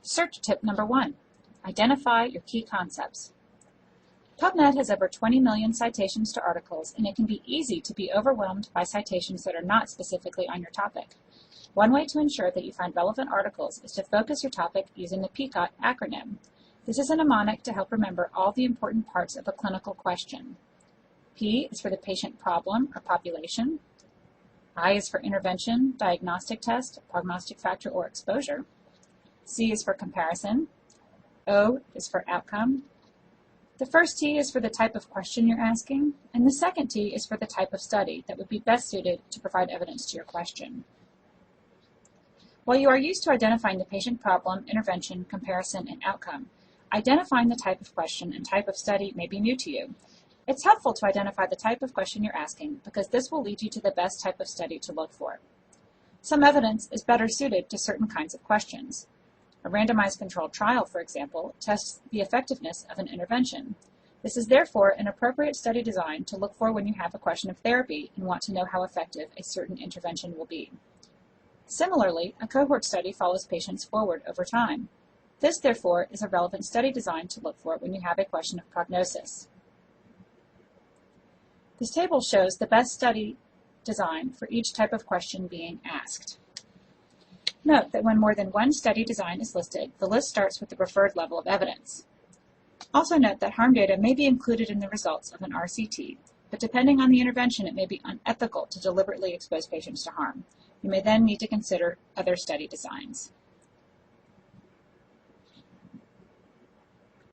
Search tip number 1. Identify your key concepts. PubMed has over 20 million citations to articles, and it can be easy to be overwhelmed by citations that are not specifically on your topic. One way to ensure that you find relevant articles is to focus your topic using the PCOT acronym. This is a mnemonic to help remember all the important parts of a clinical question. P is for the patient problem or population. I is for intervention, diagnostic test, prognostic factor, or exposure. C is for comparison. O is for outcome. The first T is for the type of question you're asking, and the second T is for the type of study that would be best suited to provide evidence to your question. While you are used to identifying the patient problem, intervention, comparison, and outcome, identifying the type of question and type of study may be new to you. It's helpful to identify the type of question you're asking because this will lead you to the best type of study to look for. Some evidence is better suited to certain kinds of questions. A randomized controlled trial, for example, tests the effectiveness of an intervention. This is therefore an appropriate study design to look for when you have a question of therapy and want to know how effective a certain intervention will be. Similarly, a cohort study follows patients forward over time. This, therefore, is a relevant study design to look for when you have a question of prognosis. This table shows the best study design for each type of question being asked. Note that when more than one study design is listed, the list starts with the preferred level of evidence. Also note that harm data may be included in the results of an RCT, but depending on the intervention, it may be unethical to deliberately expose patients to harm. You may then need to consider other study designs.